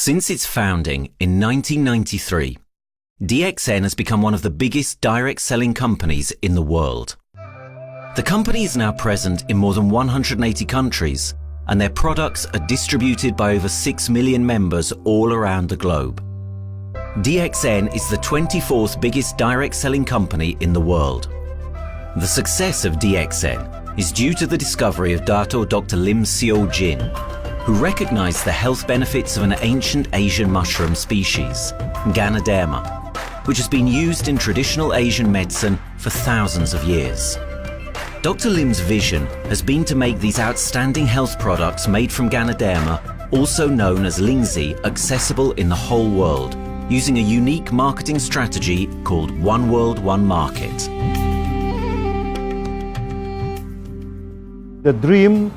Since its founding in 1993, DXN has become one of the biggest direct selling companies in the world. The company is now present in more than 180 countries, and their products are distributed by over 6 million members all around the globe. DXN is the 24th biggest direct selling company in the world. The success of DXN is due to the discovery of Dr. Lim Seo Jin, who recognized the health benefits of an ancient Asian mushroom species, Ganoderma, which has been used in traditional Asian medicine for thousands of years. Dr. Lim's vision has been to make these outstanding health products made from Ganoderma, also known as Lingzi, accessible in the whole world, using a unique marketing strategy called One World, One Market. The dream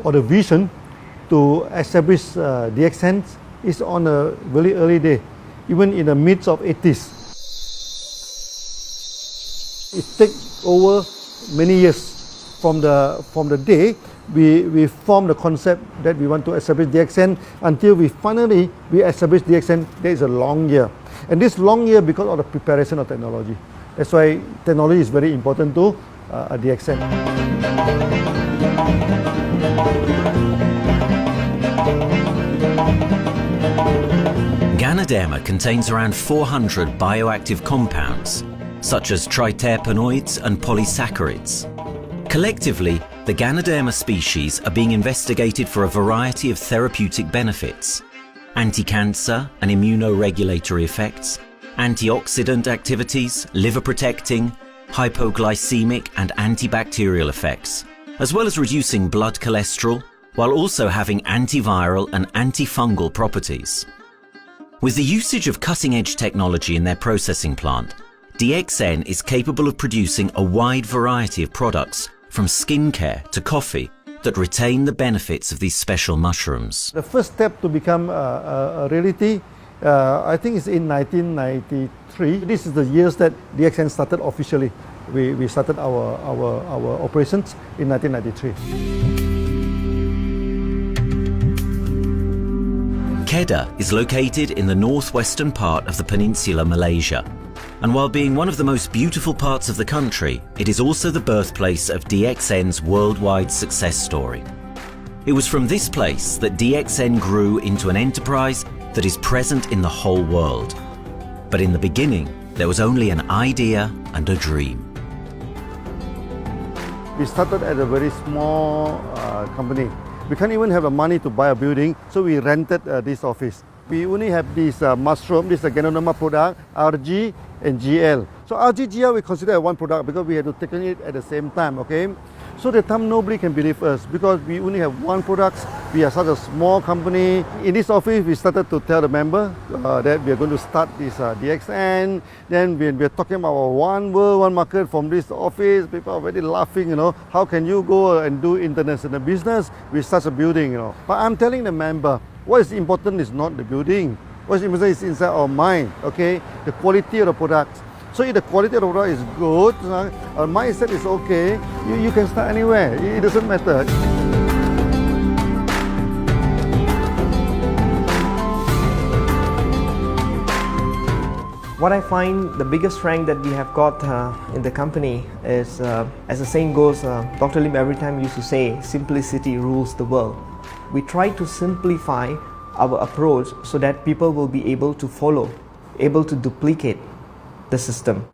or the vision to establish DXN is on a very early day, even in the midst of 80s. It takes over many years from the day we formed the concept that we want to establish DXN until we finally establish DXN. There is a long year, and this long year because of the preparation of technology. That's why technology is very important to DXN. Ganoderma contains around 400 bioactive compounds, such as triterpenoids and polysaccharids. Collectively, the Ganoderma species are being investigated for a variety of therapeutic benefits: anti-cancer and immunoregulatory effects, antioxidant activities, liver protecting, hypoglycemic and antibacterial effects, as well as reducing blood cholesterol, while also having antiviral and antifungal properties. With the usage of cutting-edge technology in their processing plant, DXN is capable of producing a wide variety of products, from skincare to coffee, that retain the benefits of these special mushrooms. The first step to become a reality, I think, is in 1993. This is the years that DXN started officially. We started our operations in 1993. Kedah is located in the northwestern part of the peninsula Malaysia, and while being one of the most beautiful parts of the country, it is also the birthplace of DXN's worldwide success story. It was from this place that DXN grew into an enterprise that is present in the whole world. But in the beginning, there was only an idea and a dream. We started at a very small company. We can't even have the money to buy a building, so we rented this office. We only have this mushroom, this is a Ganoderma product, RG and GL. So RG, GL we consider one product because we had to take it at the same time, okay? So at the time nobody can believe us because we only have one product. We are such a small company. In this office, we started to tell the member that we are going to start this DXN. Then we are talking about one world, one market from this office. People are very laughing, How can you go and do international business with such a building, But I'm telling the member, what is important is not the building. What is important is inside our mind, okay? The quality of the product. So if the quality of the product is good, our mindset is okay, you can start anywhere. It doesn't matter. What I find the biggest strength that we have got in the company is, as the saying goes, Dr. Lim every time used to say, simplicity rules the world. We try to simplify our approach so that people will be able to follow, able to duplicate the system.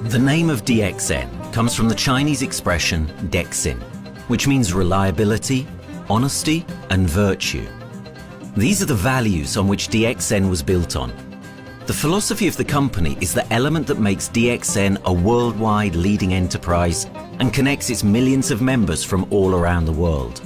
The name of DXN comes from the Chinese expression DXN, which means reliability, honesty, and virtue. These are the values on which DXN was built on. The philosophy of the company is the element that makes DXN a worldwide leading enterprise and connects its millions of members from all around the world.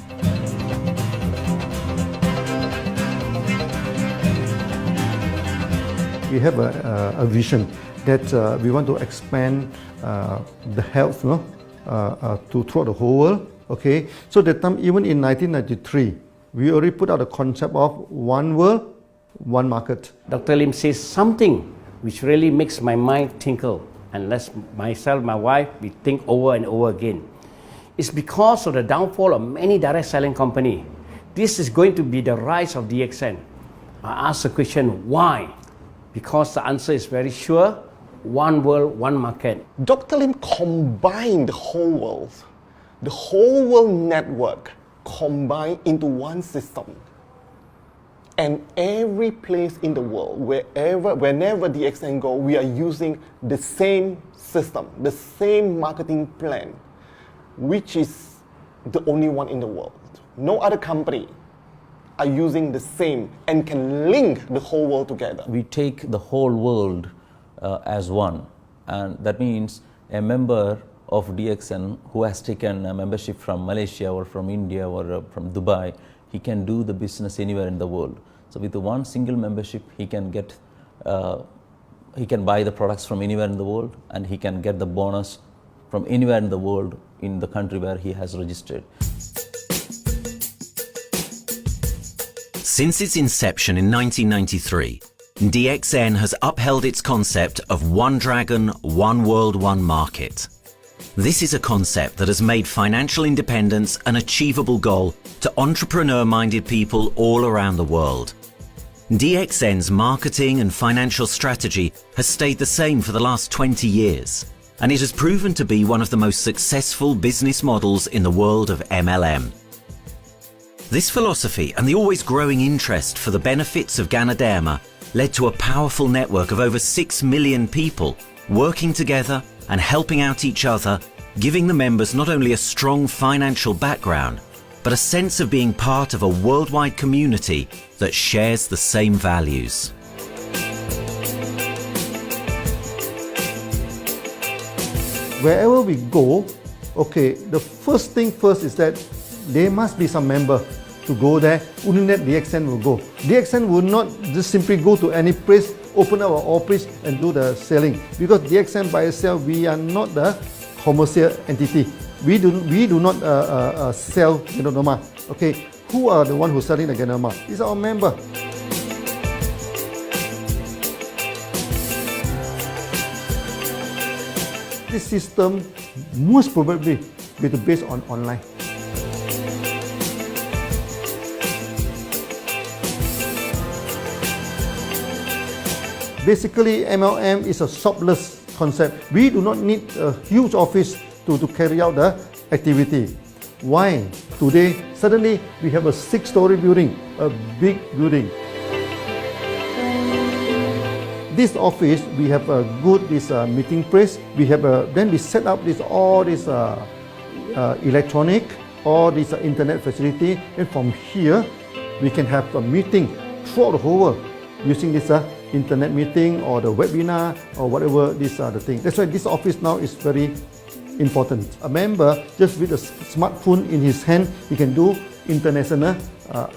We have a vision that we want to expand the health to throughout the whole world. Okay, so that time, even in 1993, we already put out a concept of one world, one market. Dr. Lim says something which really makes my mind tinkle, and let myself, my wife, we think over and over again. It's because of the downfall of many direct selling company. This is going to be the rise of DXN. I ask the question, why? Because the answer is very sure, one world, one market. Dr. Lim combined the whole world network combined into one system. And every place in the world, whenever DXN go, we are using the same system, the same marketing plan, which is the only one in the world. No other company are using the same and can link the whole world together. We take the whole world as one, and that means a member of DXN who has taken a membership from Malaysia or from India or from Dubai, he can do the business anywhere in the world. So with the one single membership, he can get, he can buy the products from anywhere in the world, and he can get the bonus from anywhere in the world in the country where he has registered. Since its inception in 1993, DXN has upheld its concept of one dragon, one world, one market. This is a concept that has made financial independence an achievable goal to entrepreneur-minded people all around the world. DXN's marketing and financial strategy has stayed the same for the last 20 years, and it has proven to be one of the most successful business models in the world of MLM. This philosophy and the always growing interest for the benefits of Ganoderma led to a powerful network of over 6 million people working together and helping out each other, giving the members not only a strong financial background, but a sense of being part of a worldwide community that shares the same values. Wherever we go, okay, the first thing first is that there must be some member to go there. Only that DXN will go. DXN will not just simply go to any place, open our office and do the selling, because DXN by itself, we are not the commercial entity. We do not sell Ganoderma. Okay, who are the one who's selling the Ganoderma? It's our member. This system most probably will be based on online. Basically, MLM is a shopless concept. We do not need a huge office to carry out the activity. Why? Today, suddenly we have a 6-story building, a big building. This office, we have a good meeting place. We have then we set up all this electronic, all this internet facility, and from here we can have a meeting throughout the whole world using this internet meeting or the webinar or whatever these are the things. That's why this office now is very important. A member, just with a smartphone in his hand, he can do international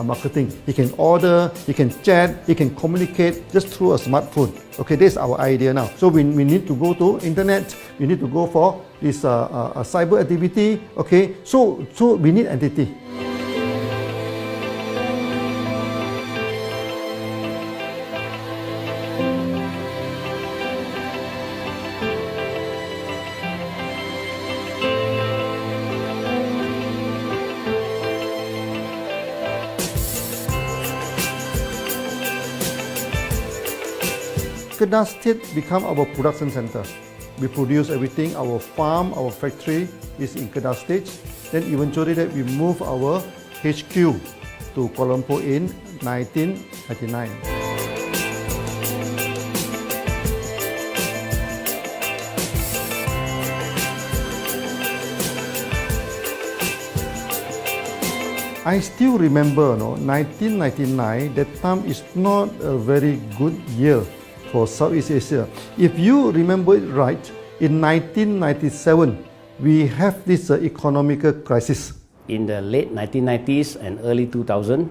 marketing. He can order, he can chat, he can communicate just through a smartphone. Okay, that's our idea now. So we need to go to internet, we need to go for this cyber activity. Okay, so we need entity. Kedah State become our production center. We produce everything. Our farm, our factory is in Kedah State. Then eventually that we move our HQ to Kuala Lumpur in 1999. I still remember, 1999, that time is not a very good year for Southeast Asia. If you remember it right, in 1997, we have this economic crisis. In the late 1990s and early 2000,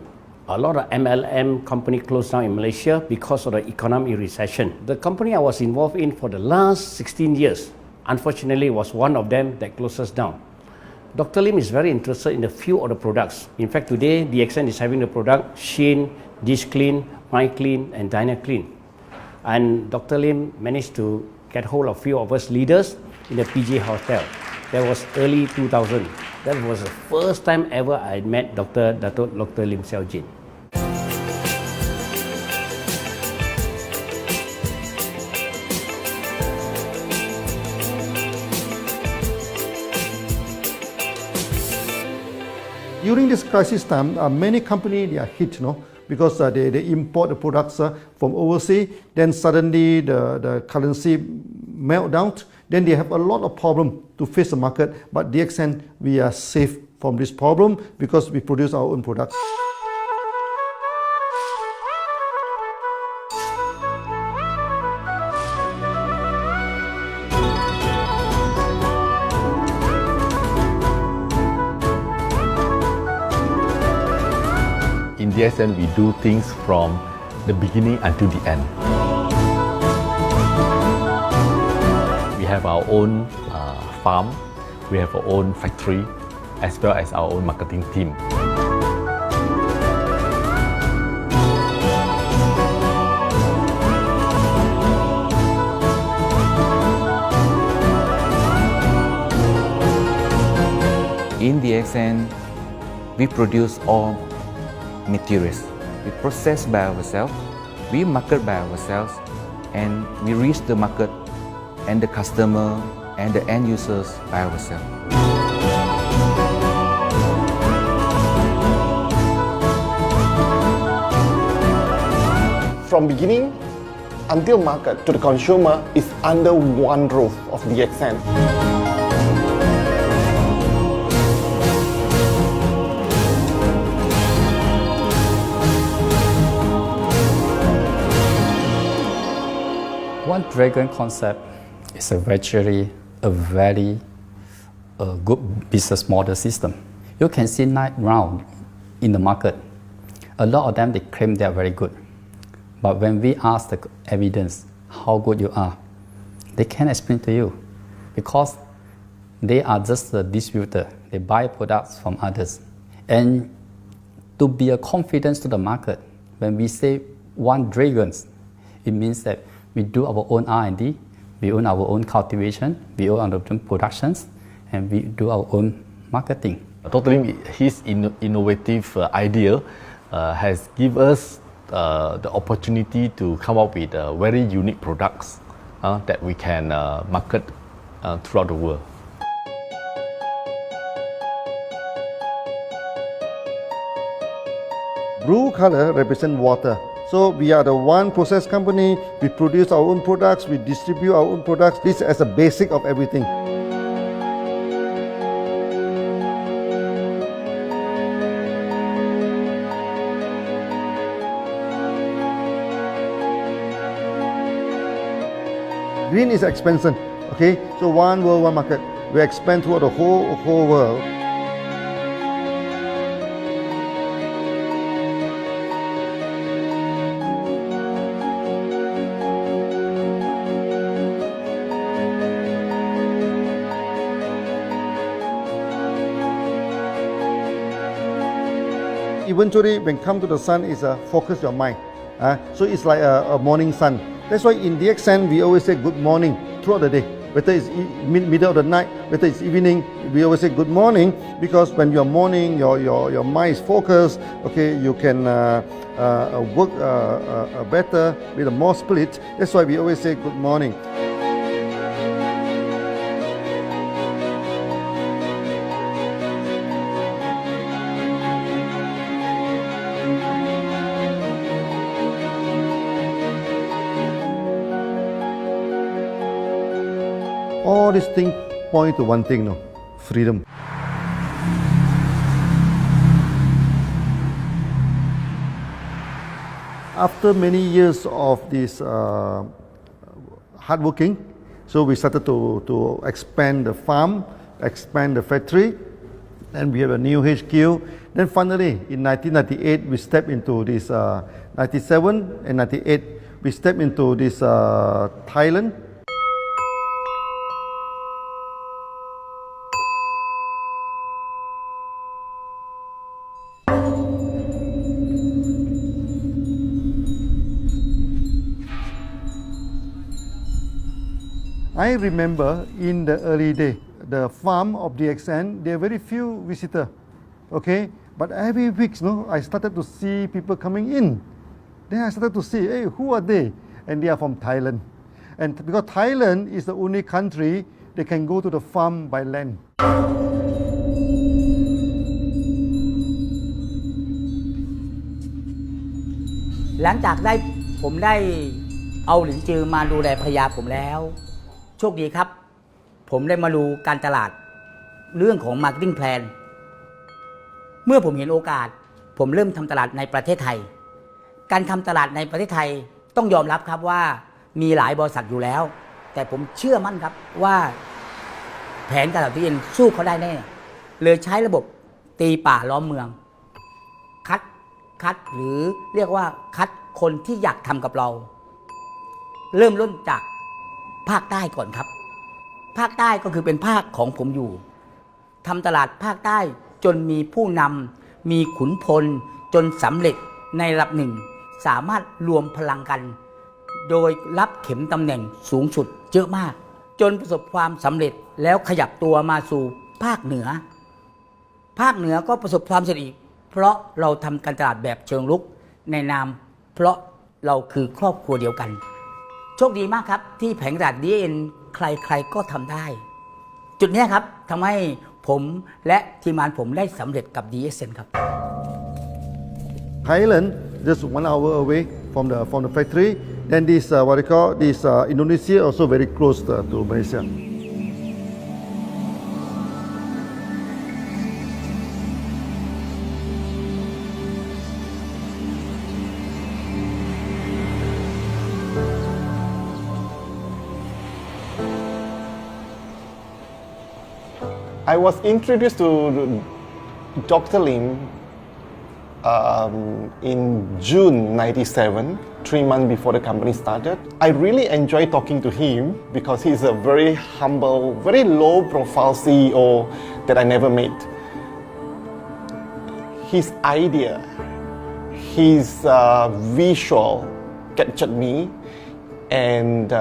a lot of MLM company closed down in Malaysia because of the economic recession. The company I was involved in for the last 16 years, unfortunately, was one of them that closes down. Dr. Lim is very interested in a few of the products. In fact, today, DXN is having the product Sheen, Dish Clean, My Clean, and Diner Clean. And Dr. Lim managed to get hold of a few of us leaders in the PJ Hotel. That was early 2000. That was the first time ever I met Dr. Lim Xiaojin. During this crisis time, many companies they are hit, because they import the products from overseas. Then suddenly the currency melt down. Then they have a lot of problem to face the market. But DXN, we are safe from this problem because we produce our own products. In DXN, we do things from the beginning until the end. We have our own farm, we have our own factory, as well as our own marketing team. In DXN, we produce all materials. We process by ourselves, we market by ourselves, and we reach the market and the customer and the end users by ourselves. From beginning until market to the consumer is under one roof of DXN. One dragon concept is a very good business model system. You can see now in the market, a lot of them they claim they are very good. But when we ask the evidence how good you are, they can't explain to you because they are just a distributor. They buy products from others. And to be a confidence to the market, when we say one dragon, it means that we do our own R&D, we own our own cultivation, we own our own productions, and we do our own marketing. Totally, his innovative idea has given us the opportunity to come up with very unique products that we can market throughout the world. Blue color represents water. So we are the one process company, we produce our own products, we distribute our own products. This is a basic of everything. Green is expansion, okay? So one world, one market. We expand throughout the whole world. Eventually, when come to the sun, is focus your mind. So it's like a morning sun. That's why in DXN, we always say good morning throughout the day. Whether it's middle of the night, whether it's evening, we always say good morning because when you're morning, your mind is focused. Okay, you can work better with a more spirit. That's why we always say good morning. All these things point to one thing, freedom. After many years of this hard working, so we started to expand the farm, expand the factory, and we have a new HQ. Then finally, in 1998, we stepped into this, 97 and 98, we stepped into this Thailand. I remember in the early day, the farm of DXN, there are very few visitors, okay? But every week, I started to see people coming in. Then I started to see, hey, who are they? And they are from Thailand. And because Thailand is the only country they can go to the farm by land. หลังจากผมได้เอาหลินจือมาดูแลภรรยาผมแล้ว โชคดีครับ ผมได้มาดูการตลาดเรื่องของ Marketing Plan เมื่อผมเห็นโอกาสผมเริ่มทำตลาดในประเทศไทย การทำตลาดในประเทศไทยต้องยอมรับครับว่ามีหลายบริษัทอยู่แล้ว แต่ผมเชื่อมั่นครับว่าแผนการตลาดที่เอ็นสู้เขาได้แน่เลยใช้ระบบตีป่าล้อมเมืองคัดหรือเรียกว่าคัดคนที่อยากทำกับเรา เริ่มต้นจากภาคใต้ก่อนครับภาคใต้ก็คือเป็นภาคของผมอยู่ทำตลาดภาคใต้จนมีผู้นำมีขุนพลจนสำเร็จในระดับหนึ่งสามารถรวมพลังกันโดยรับเข็มตำแหน่งสูงสุดเยอะมากจนประสบความสำเร็จแล้วขยับตัวมาสู่ภาคเหนือก็ประสบความสำเร็จอีกเพราะเราทำการตลาดแบบเชิงรุกในนามเพราะเราคือครอบครัวเดียวกันโชคดีมากครับที่แผงตลาด DXN ใครๆก็ทำได้จุดนี้ครับทำให้ผมและทีมงานผมได้สำเร็จกับ DXN ครับ Thailand just 1 hour away from the factory. Then this what they call this Indonesia also very close to Malaysia. I was introduced to Dr. Lim in June '97, 3 months before the company started. I really enjoy talking to him because he's a very humble, very low-profile CEO that I never met. His idea, his visual captured me, and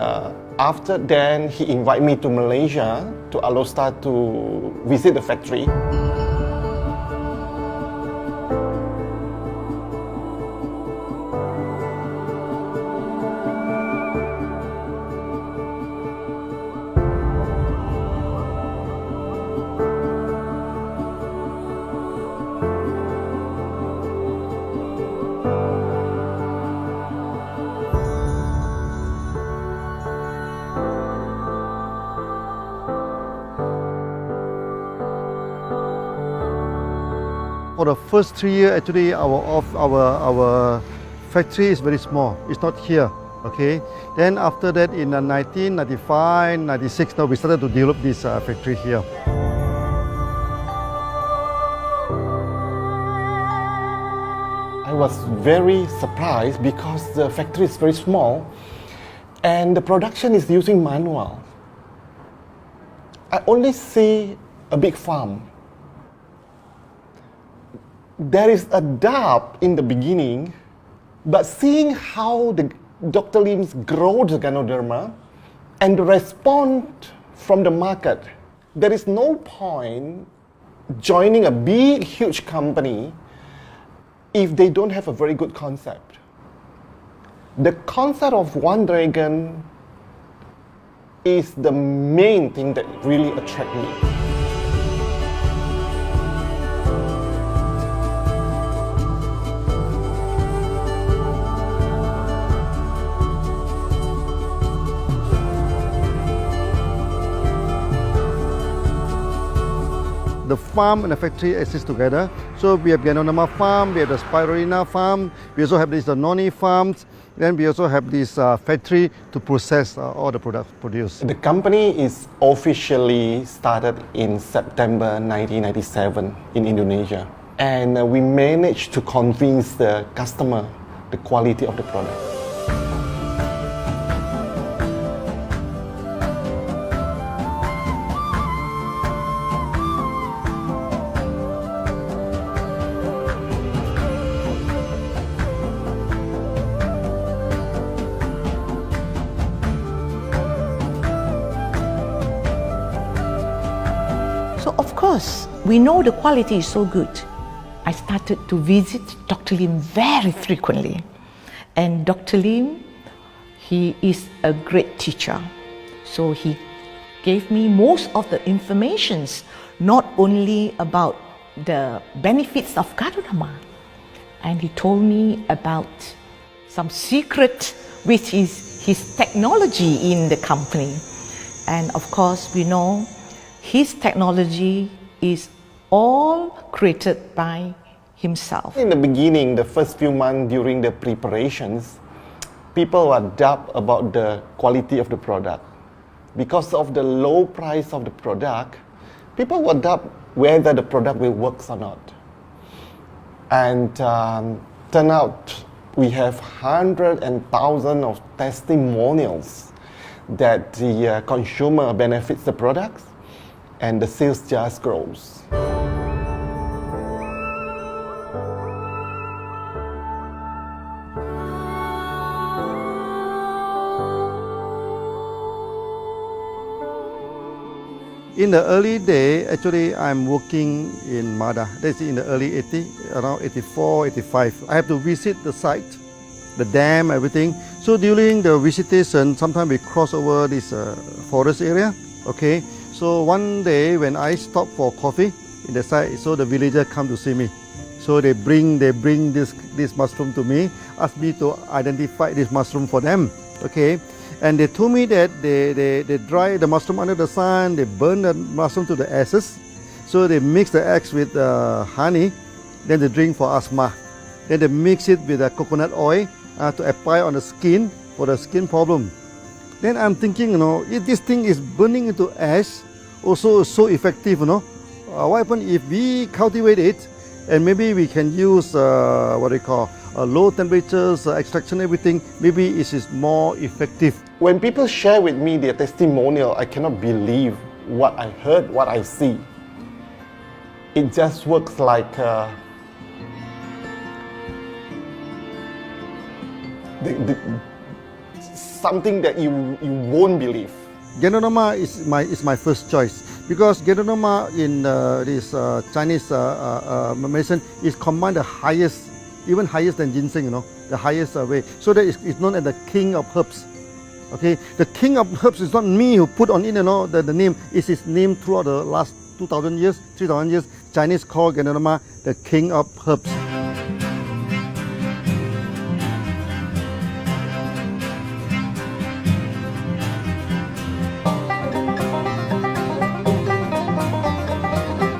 after then he invited me to Malaysia to Alostar to visit the factory. For the first 3 years, actually, our factory is very small. It's not here, okay? Then after that, in 1995, 96, now we started to develop this factory here. I was very surprised because the factory is very small and the production is using manual. I only see a big farm. There is a doubt in the beginning, but seeing how Dr. Lim's grow the Ganoderma and the response from the market, there is no point joining a big, huge company if they don't have a very good concept. The concept of One Dragon is the main thing that really attracts me. The farm and the factory exist together. So we have Ganoderma farm, we have the Spirulina farm, we also have these noni farms, then we also have this factory to process all the products produced. The company is officially started in September 1997 in Indonesia. And we managed to convince the customer the quality of the product. because we know the quality is so good, I started to visit Dr. Lim very frequently. And Dr. Lim, he is a great teacher. So he gave me most of the informations, not only about the benefits of Ganoderma, and he told me about some secret, which is his technology in the company. And of course, we know his technology is all created by himself. In the beginning, the first few months during the preparations, people were doubt about the quality of the product. Because of the low price of the product, people were doubt whether the product will work or not. And turn out we have hundreds and thousands of testimonials that the consumer benefits the products and the sales just grows. In the early day, actually, I'm working in Mada. That's in the early 80s, around 84, 85. I have to visit the site, the dam, everything. So during the visitation, sometimes we cross over this forest area. Okay. So one day when I stop for coffee in the site, so the villager come to see me. So they bring this mushroom to me, ask me to identify this mushroom for them. Okay. And they told me that they dry the mushroom under the sun, they burn the mushroom to the ashes. So they mix the eggs with honey, then they drink for asthma. Then they mix it with coconut oil to apply on the skin for the skin problem. Then I'm thinking, if this thing is burning into ash, also so effective, what happens if we cultivate it and maybe we can use low temperatures, extraction, everything, maybe it is more effective. When people share with me their testimonial, I cannot believe what I heard, what I see. It just works like something that you won't believe. Ganoderma is my first choice because Ganoderma in this Chinese medicine is combined the highest, even higher than ginseng, the highest way. So that it's known as the king of herbs. Okay, the king of herbs is not me who put on it, the name. It is named throughout the last 2,000 years, 3,000 years. Chinese call Ganoderma the king of herbs.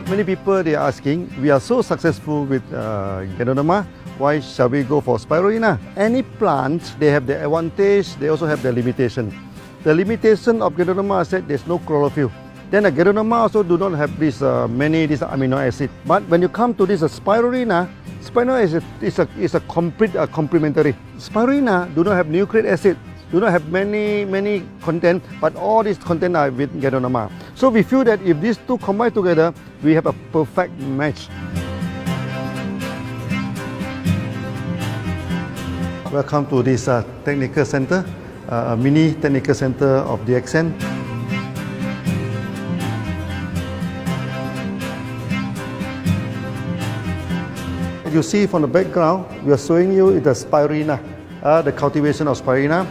Many people they are asking, we are so successful with Ganoderma, why shall we go for spirulina? Any plant, they have the advantage, they also have the limitation. The limitation of Ganoderma is that there's no chlorophyll. Then the Ganoderma also do not have this this amino acid. But when you come to this spirulina, spirulina is a complete complementary. Spirulina do not have nucleic acid, do not have many content, but all these content are with Ganoderma. So we feel that if these two combine together, we have a perfect match. Welcome to this technical center, a mini technical center of DXN. You see from the background, we are showing you the spirulina, the cultivation of spirulina.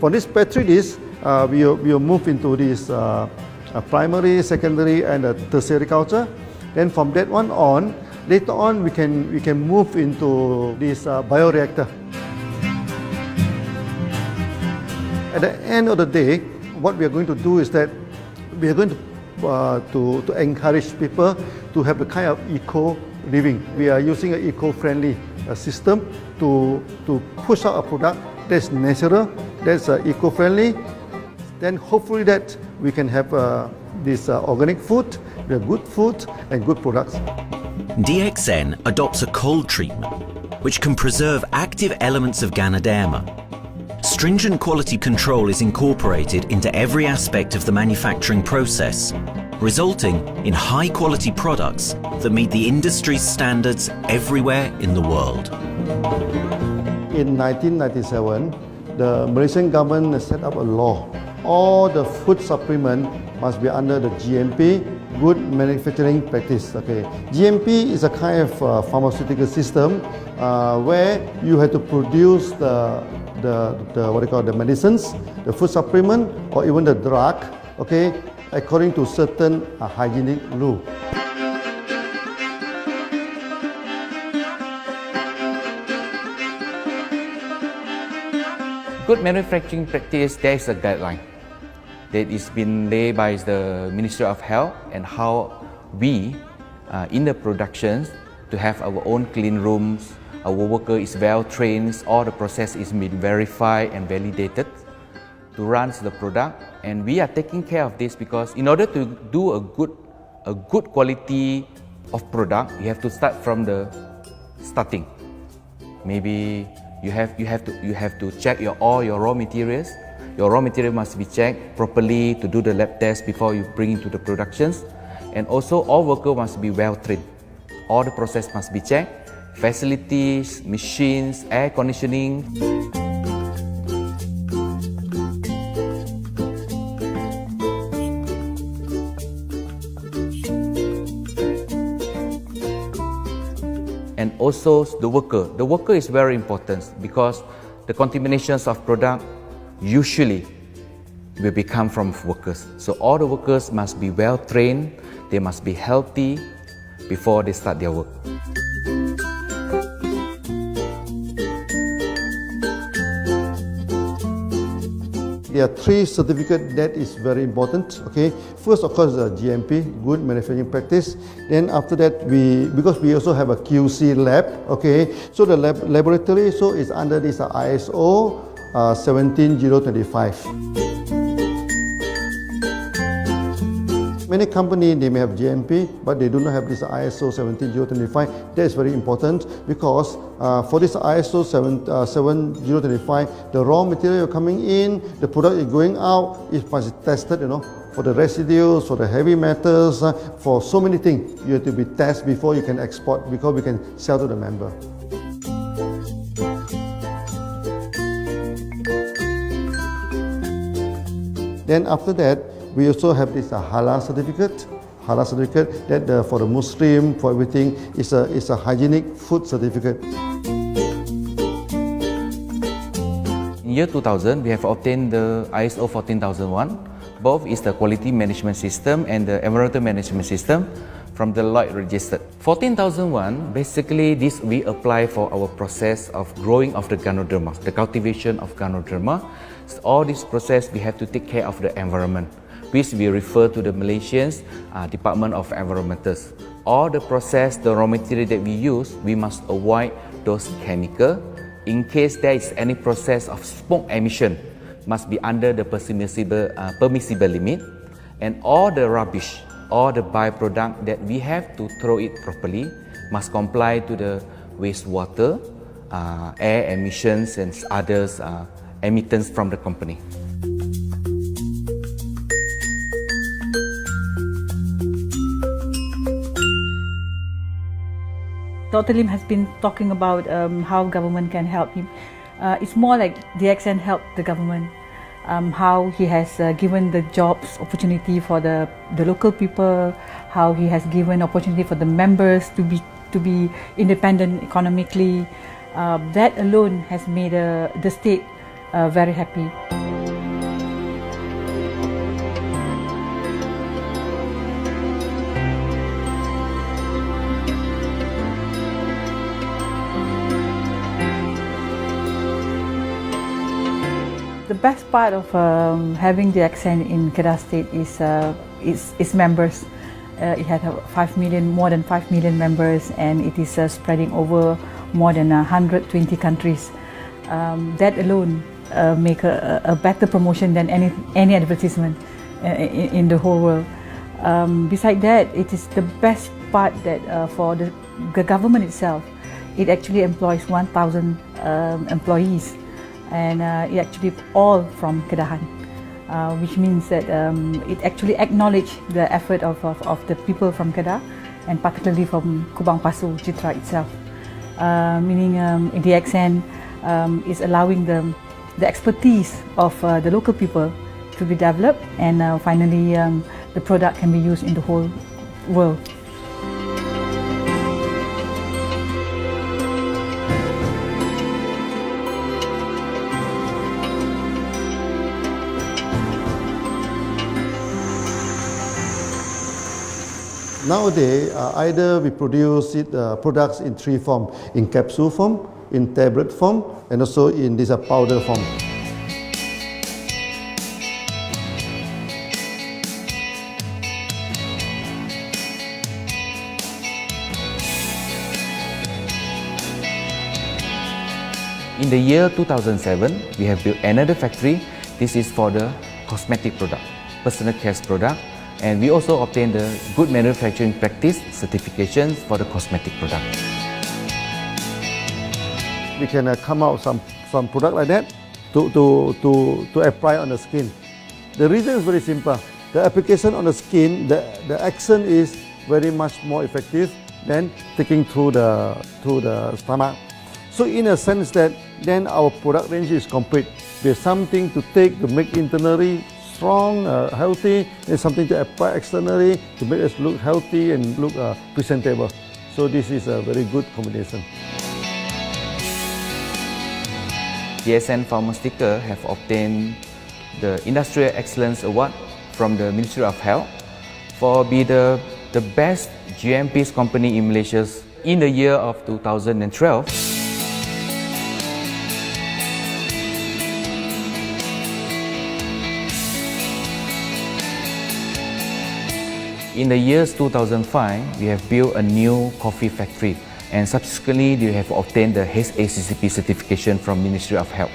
For this petri dish, we will move into this primary, secondary, and tertiary culture. Then from that one on, later on we can move into this bioreactor. At the end of the day, what we are going to do is that we are going to encourage people to have a kind of eco living. We are using an eco-friendly system to push out a product that's natural, that's eco-friendly. Then hopefully that we can have this organic food, the good food and good products. DXN adopts a cold treatment which can preserve active elements of Ganoderma. Stringent quality control is incorporated into every aspect of the manufacturing process, resulting in high-quality products that meet the industry's standards everywhere in the world. In 1997, the Malaysian government set up a law. all the food supplement must be under the GMP, Good Manufacturing Practice. Okay, GMP is a kind of pharmaceutical system where you have to produce the what you call the medicines, the food supplement, or even the drug. Okay, according to certain hygienic rule. Good manufacturing practice, there is a guideline that is been laid by the Ministry of Health and how we in the productions to have our own clean rooms, our worker is well trained, all the process is been verified and validated to run the product, and we are taking care of this because in order to do a good quality of product, you have to start from the starting. Maybe you have to check all your raw materials. Your raw material must be checked properly to do the lab test before you bring into the productions, and also all workers must be well trained. All the process must be checked. Facilities, machines, air conditioning. And also the worker. The worker is very important because the contaminations of product usually will become from workers. So all the workers must be well trained, they must be healthy before they start their work. There are 3 certificates that is very important. Okay, first of course the GMP, Good Manufacturing Practice. Then after that because we also have a QC lab. Okay, so the laboratory so is under this ISO 17025. Many companies they may have GMP, but they do not have this ISO 17025. That is very important because for this ISO 7025, the raw material coming in, the product is going out, it must be tested, for the residues, for the heavy metals, for so many things. You have to be tested before you can export, because we can sell to the member. Then after that, we also have this halal certificate. Halal certificate that for the Muslim, for everything, is a hygienic food certificate. In year 2000, we have obtained the ISO 14001. Both is the quality management system and the environmental management system from the Lloyd registered. 14001, basically this we apply for our process of growing of the Ganoderma, the cultivation of Ganoderma. So all this process we have to take care of the environment, which we refer to the Malaysians Department of Environmentals. All the process, the raw material that we use, we must avoid those chemicals. In case there is any process of smoke emission, must be under the permissible limit, and all the rubbish, all the byproduct that we have to throw it properly must comply to the wastewater, air emissions and others emittance from the company. Dr. Lim has been talking about how government can help him. It's more like DXN helped the government, how he has given the jobs opportunity for the local people, how he has given opportunity for the members to be independent economically. That alone has made the state very happy. The best part of having the DXN in Kedah State is members. It has more than 5 million members, and it is spreading over more than 120 countries. That alone make a better promotion than any advertisement in the whole world. Besides that, it is the best part that for the government itself, it actually employs 1,000 employees. And it actually all from Kedahan, which means that it actually acknowledges the effort of the people from Kedah, and particularly from Kubang Pasu Citra itself. Meaning DXN is allowing the expertise of the local people to be developed, and finally the product can be used in the whole world. Nowadays, either we produce products in three forms: in capsule form, in tablet form, and also in this powder form. In the year 2007, we have built another factory. This is for the cosmetic product, personal care product, and we also obtained the Good Manufacturing Practice certifications for the cosmetic product. We can come out some product like that to apply on the skin. The reason is very simple. The application on the skin, the action is very much more effective than taking through the stomach. So in a sense that then our product range is complete. There's something to take to make internally strong, healthy, and something to apply externally to make us look healthy and look presentable. So this is a very good combination. DXN Pharmaceutical have obtained the Industrial Excellence Award from the Ministry of Health for being the best GMP company in Malaysia in the year of 2012. In the years 2005, we have built a new coffee factory, and subsequently we have obtained the HACCP certification from Ministry of Health.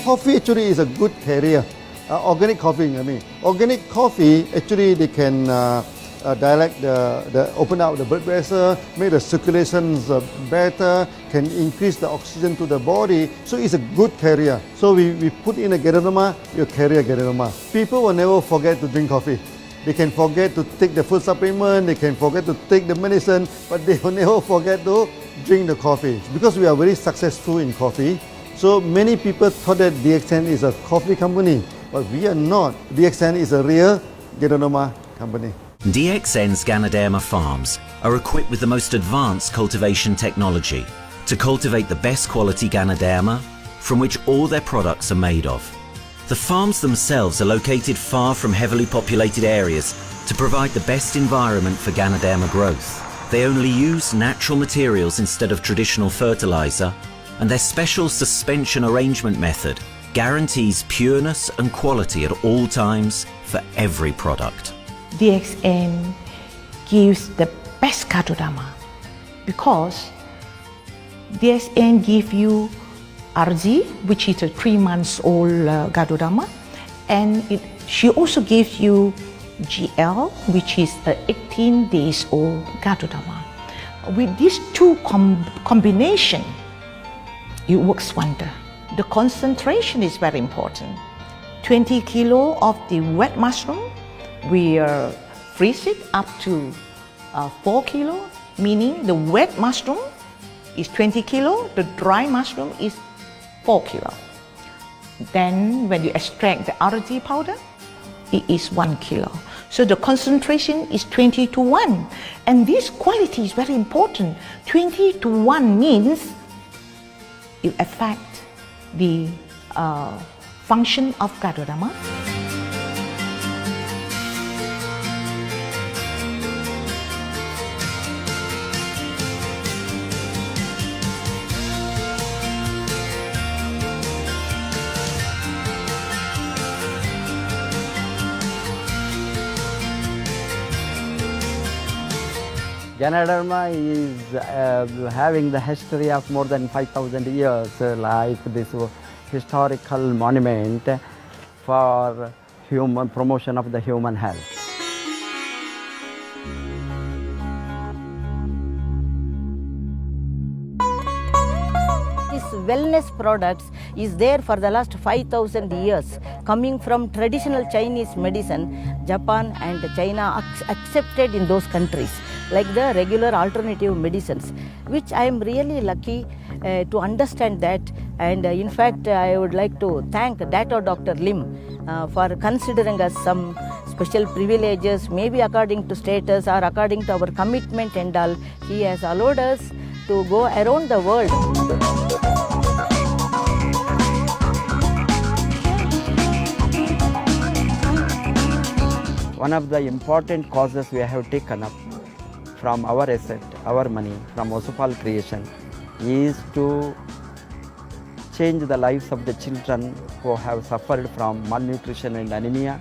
Coffee actually is a good carrier. Organic coffee, I mean. Organic coffee, actually they can dilate open up the blood vessel, make the circulations better, can increase the oxygen to the body. So it's a good carrier. So we put in a Ganoderma, you carry a Ganoderma. People will never forget to drink coffee. They can forget to take the food supplement, they can forget to take the medicine, but they will never forget to drink the coffee. Because we are very successful in coffee, so many people thought that DXN is a coffee company, but we are not. DXN is a real Ganoderma company. DXN's Ganoderma farms are equipped with the most advanced cultivation technology to cultivate the best quality Ganoderma from which all their products are made of. The farms themselves are located far from heavily populated areas to provide the best environment for Ganoderma growth. They only use natural materials instead of traditional fertilizer, and their special suspension arrangement method guarantees pureness and quality at all times for every product. DXN gives the best Ganoderma because DXN gives you RG, which is a 3 months old Ganoderma, and she also gives you GL, which is a 18 days old Ganoderma. With these two combination, it works wonder. The concentration is very important. 20 kilo of the wet mushroom, we freeze it up to 4 kilo, meaning the wet mushroom is 20 kilo, the dry mushroom is 4 kilo. Then when you extract the RG powder, it is 1 kilo. So the concentration is 20 to 1. And this quality is very important. 20 to 1 means it affects the function of Ganoderma. Ganoderma is having the history of more than 5,000 years, like this historical monument for human promotion of the human health. This wellness products is there for the last 5,000 years, coming from traditional Chinese medicine. Japan and China accepted in those countries, like the regular alternative medicines, which I am really lucky to understand that. And in fact, I would like to thank Dr. Lim for considering us some special privileges, maybe according to status or according to our commitment and all. He has allowed us to go around the world. One of the important causes we have taken up from our asset, our money, from Osopal creation, is to change the lives of the children who have suffered from malnutrition and anemia,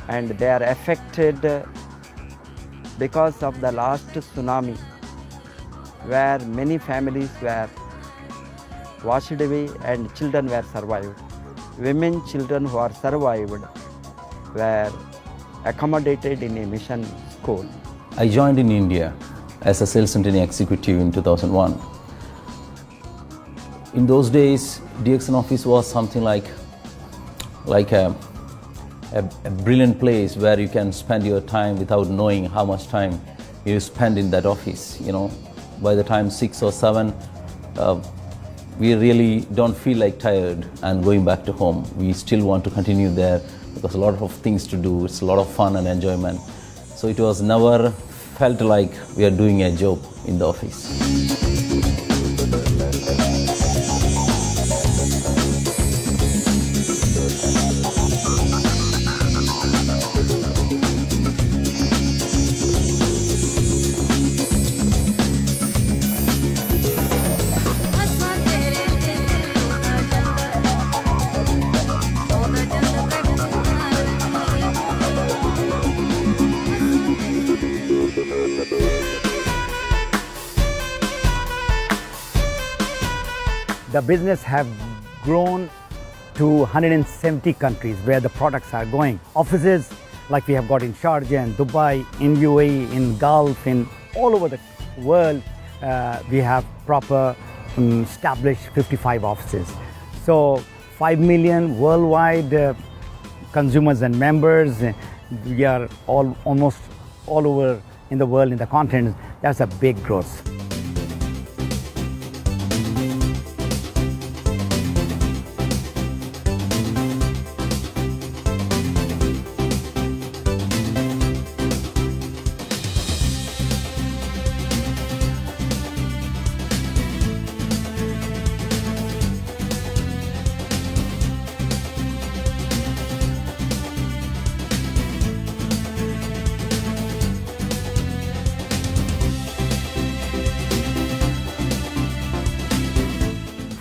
and they are affected because of the last tsunami, where many families were washed away and children were survived. Women, children who are survived were accommodated in a mission school. I joined in India as a sales and training executive in 2001. In those days, DXN office was something like a brilliant place where you can spend your time without knowing how much time you spend in that office. You know, by the time 6 or 7, we really don't feel like tired and going back to home. We still want to continue there because a lot of things to do. It's a lot of fun and enjoyment. So it was never felt like we are doing a job in the office. The business have grown to 170 countries where the products are going. Offices like we have got in Sharjah and Dubai, in UAE, in Gulf, in all over the world, we have proper established 55 offices. So 5 million worldwide consumers and members. We are almost all over in the world, in the continent. That's a big growth.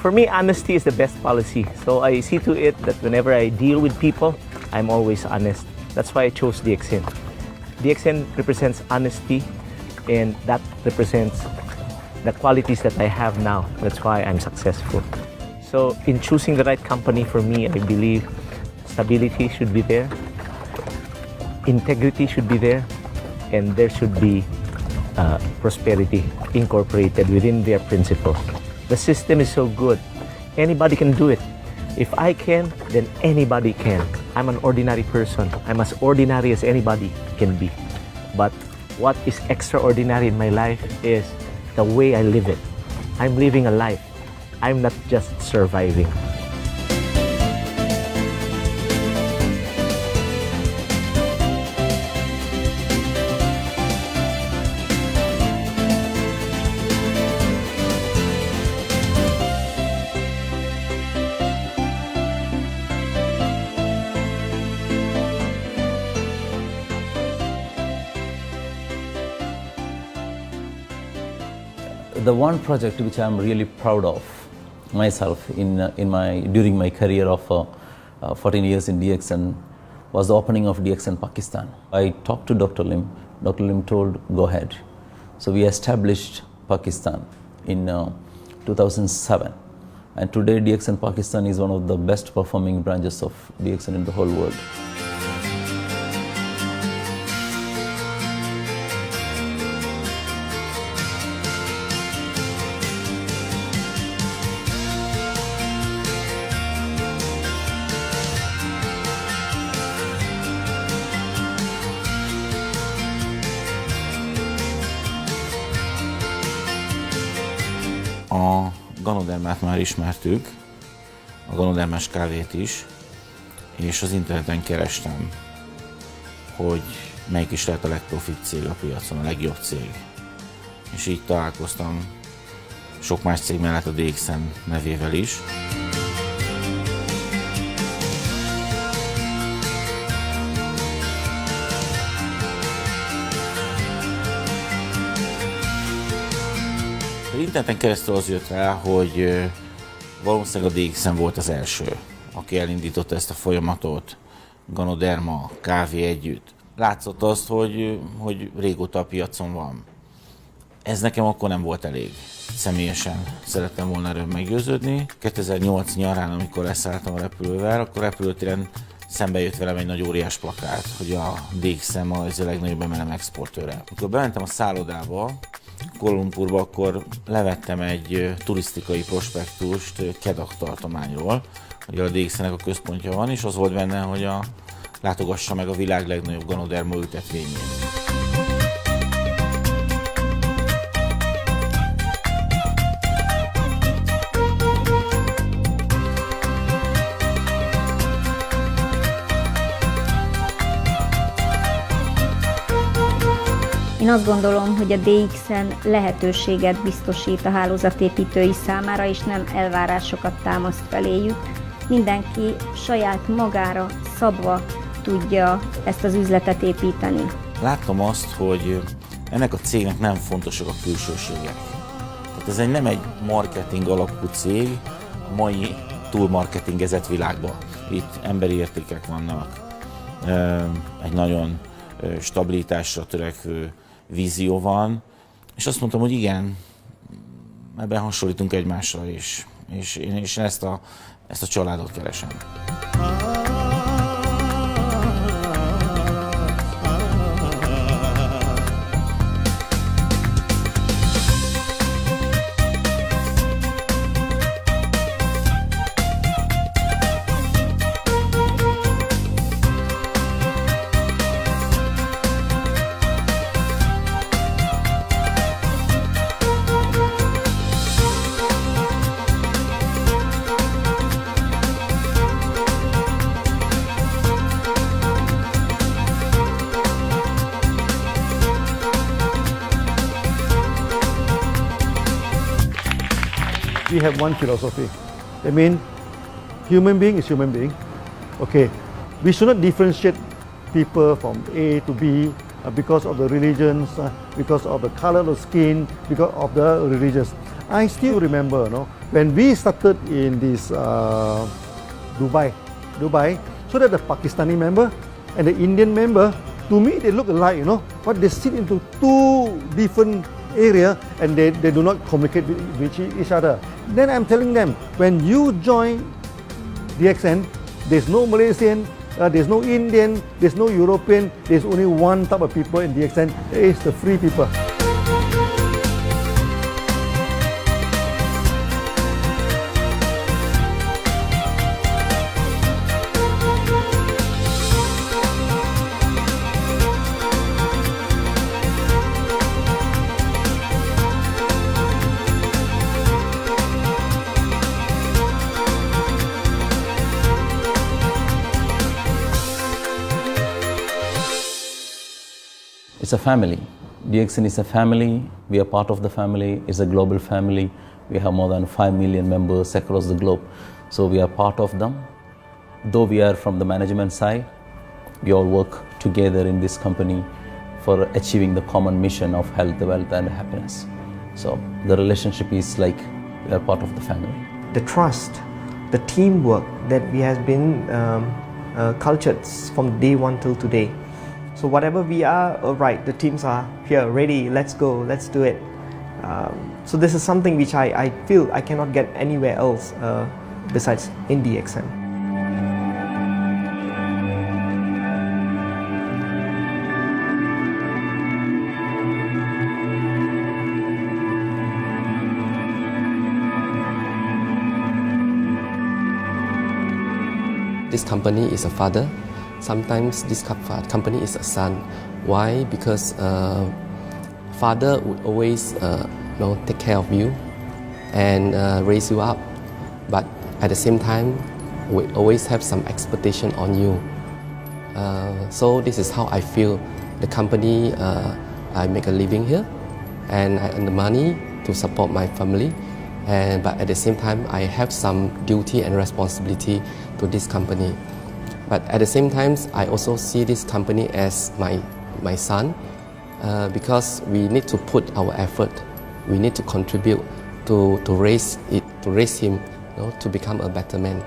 For me, honesty is the best policy. So I see to it that whenever I deal with people, I'm always honest. That's why I chose DXN. DXN represents honesty, and that represents the qualities that I have now. That's why I'm successful. So in choosing the right company for me, I believe stability should be there, integrity should be there, and there should be prosperity incorporated within their principles. The system is so good. Anybody can do it. If I can, then anybody can. I'm an ordinary person. I'm as ordinary as anybody can be. But what is extraordinary in my life is the way I live it. I'm living a life. I'm not just surviving. The one project which I'm really proud of myself during my career of 14 years in DXN was the opening of DXN Pakistan. I talked to Dr. Lim. Dr. Lim told, go ahead. So we established Pakistan in 2007. And today DXN Pakistan is one of the best performing branches of DXN in the whole world. A Ganodermát már ismertük, a Ganodermás kávét is, és az interneten kerestem, hogy melyik is lehet a legprofit cég a piacon, a legjobb cég. És így találkoztam sok más cég mellett a DXN nevével is. Az interneten keresztül az jött rá, hogy valószínűleg a DXN volt az első, aki elindította ezt a folyamatot, Ganoderma, kávé együtt. Látszott azt, hogy régóta a piacon van. Ez nekem akkor nem volt elég. Személyesen szerettem volna erről meggyőződni. 2008 nyarán, amikor leszálltam a repülővel, akkor repülőtéren szembe jött velem egy nagy óriás plakát, hogy a DXN az a legnagyobb MLM exportőre. Amikor bementem a szállodába, Kuala Lumpurba, akkor levettem egy turisztikai prospektust Kedah tartományról, hogy a DXN-nek a központja van, és az volt benne, hogy látogassa meg a világ legnagyobb Ganoderma ültetvényét. Én azt gondolom, hogy a DXN lehetőséget biztosít a hálózatépítői számára, és nem elvárásokat támaszt feléjük. Mindenki saját magára szabva tudja ezt az üzletet építeni. Láttam azt, hogy ennek a cégnek nem fontosak a külsőségek. Tehát ez nem egy marketing alapú cég a mai túlmarketingezett világban. Itt emberi értékek vannak, egy nagyon stabilitásra törekvő vízió van, és azt mondtam, hogy igen, ebben hasonlítunk egymásra is, és én ezt a családot keresem. We have one philosophy. I mean, human being is human being. Okay, we should not differentiate people from A to B because of the religions, because of the color of skin, because of the religions. I still remember, when we started in this Dubai, so that the Pakistani member and the Indian member, to me they look alike, but they sit into two different area and they do not communicate with each other. Then I'm telling them, when you join DXN, there's no Malaysian, there's no Indian, there's no European, there's only one type of people in DXN, it's the free people. It's a family. DXN is a family. We are part of the family. It's a global family. We have more than 5 million members across the globe. So we are part of them. Though we are from the management side, we all work together in this company for achieving the common mission of health, wealth and happiness. So the relationship is like we are part of the family. The trust, the teamwork that we has been cultured from day one till today. So whatever we are, all right, the teams are here, ready, let's go, let's do it. So this is something which I feel I cannot get anywhere else besides in DXN. This company is a father. Sometimes this company is a son. Why? Because father would always take care of you, and raise you up. But at the same time, we always have some expectation on you. So this is how I feel. The company, I make a living here, and I earn the money to support my family. But at the same time, I have some duty and responsibility to this company. But at the same time, I also see this company as my son, because we need to put our effort. We need to contribute to raise him, to become a better man.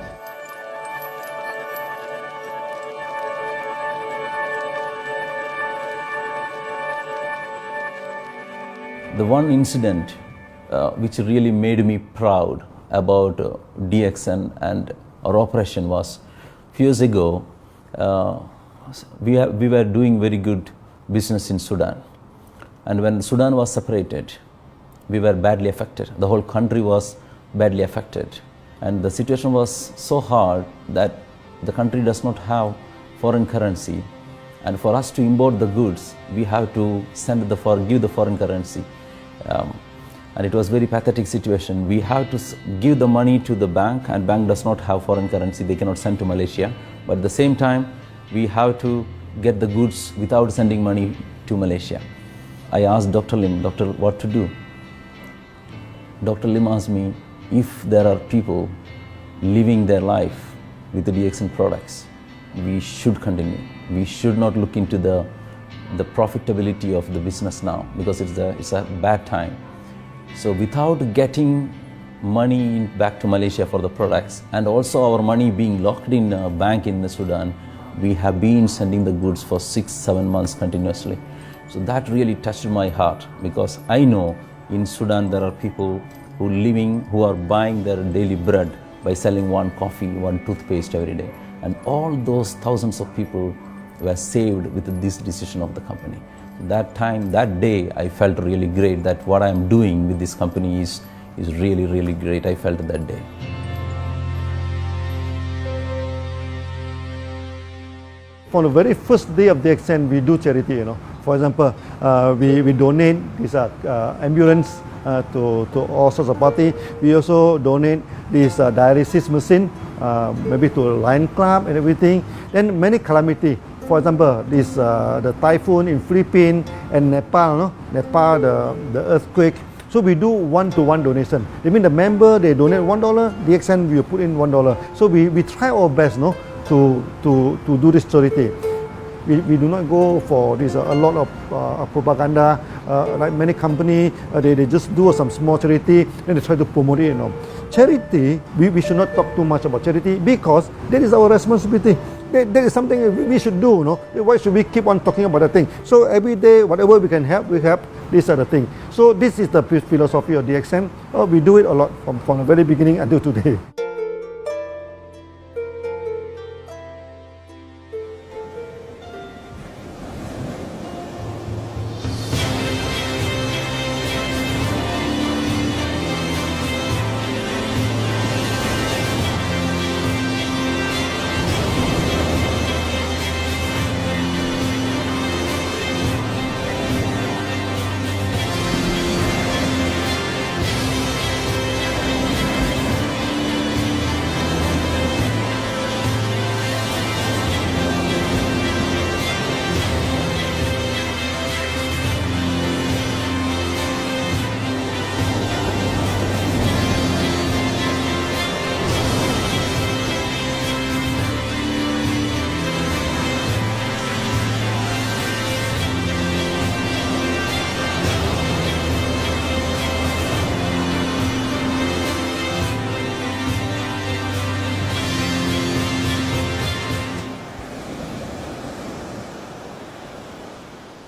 The one incident which really made me proud about DXN and our operation was few years ago. We were doing very good business in Sudan, and when Sudan was separated, we were badly affected. The whole country was badly affected, and the situation was so hard that the country does not have foreign currency, and for us to import the goods, we have to give the foreign currency. And it was very pathetic situation. We have to give the money to the bank, and bank does not have foreign currency. They cannot send to Malaysia. But at the same time, we have to get the goods without sending money to Malaysia. I asked Dr. Lim, doctor, what to do? Dr. Lim asked me, if there are people living their life with the DXN products, we should continue. We should not look into the profitability of the business now, because it's a bad time. So without getting money back to Malaysia for the products, and also our money being locked in a bank in the Sudan, we have been sending the goods for 6-7 months continuously. So that really touched my heart, because I know in Sudan there are people who are buying their daily bread by selling one coffee, one toothpaste every day. And all those thousands of people were saved with this decision of the company. That day, I felt really great that what I am doing with this company is really, really great. I felt that day. From the very first day of DXN, we do charity. For example, we donate this ambulance to all sorts of parties. We also donate this dialysis machine, maybe to Lion Club and everything. Then many calamity. For example, the typhoon in Philippines and Nepal, the earthquake. So we do one-to-one donation. I mean, the member, they donate $1, DXN will put in $1. So we try our best to do this charity. We do not go for this a lot of propaganda. Like many companies, they just do some small charity and they try to promote it. Charity, we should not talk too much about charity, because that is our responsibility. That is something we should do. Why should we keep on talking about the thing? So every day, whatever we can help, we help. These are the things. So this is the philosophy of DXN. We do it a lot from the very beginning until today.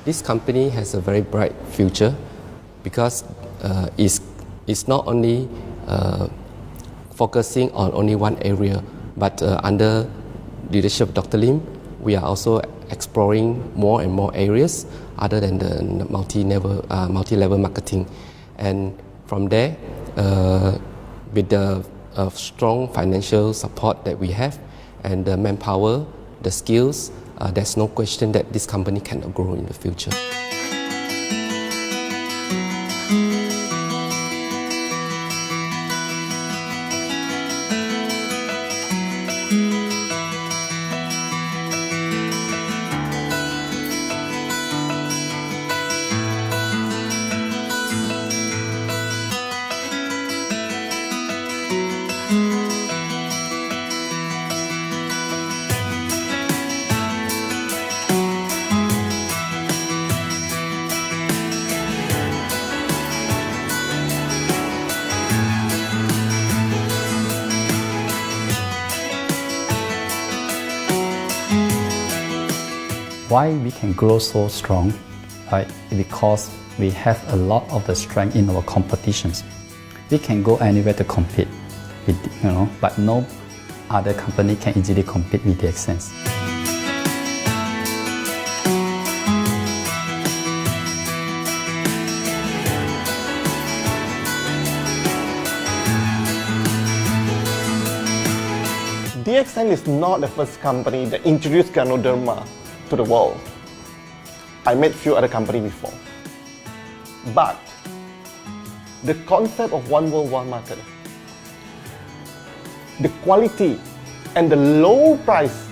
This company has a very bright future, because it's not only focusing on only one area, but under leadership of Dr. Lim, we are also exploring more and more areas other than the multi-level marketing. And from there, with the strong financial support that we have and the manpower, the skills, there's no question that this company cannot grow in the future. Why we can grow so strong? Right? Because we have a lot of the strength in our competitions. We can go anywhere to compete, but no other company can easily compete with DXN. DXN is not the first company that introduced Ganoderma to the world. I met few other companies before. But the concept of one world, one market, the quality and the low price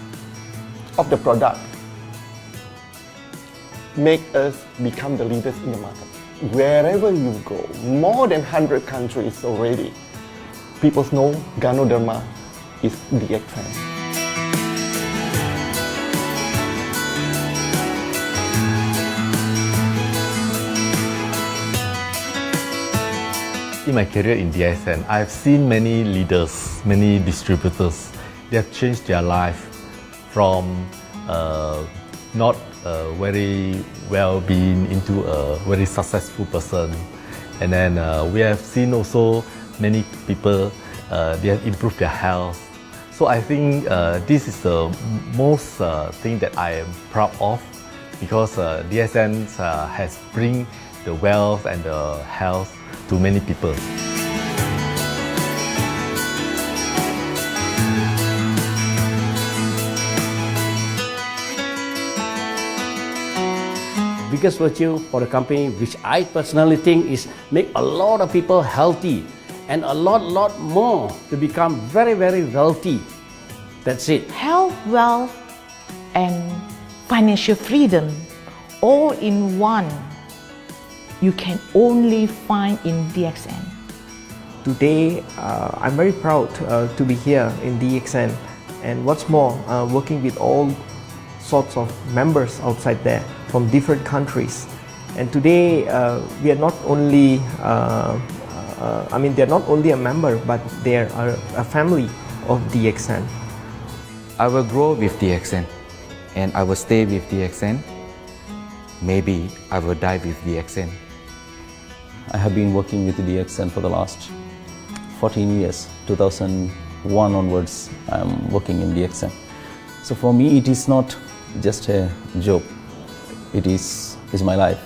of the product make us become the leaders in the market. Wherever you go, more than 100 countries already, people know Ganoderma is DXN. In my career in DXN, I've seen many leaders, many distributors. They have changed their life from not very well-being into a very successful person. And then we have seen also many people, they have improved their health. So I think this is the most thing that I am proud of, because DXN has bring the wealth and the health to many people. Biggest virtue for the company, which I personally think is make a lot of people healthy and a lot more to become very wealthy. That's it. Health, wealth, and financial freedom all in one. You can only find in DXN. Today, I'm very proud to be here in DXN, and what's more, working with all sorts of members outside there from different countries. And today, we are not only, they're not only a member, but they're a family of DXN. I will grow with DXN, and I will stay with DXN. Maybe I will die with DXN. I have been working with DXN for the last 14 years. 2001 onwards, I am working in DXN. So for me, it is not just a job. It is my life.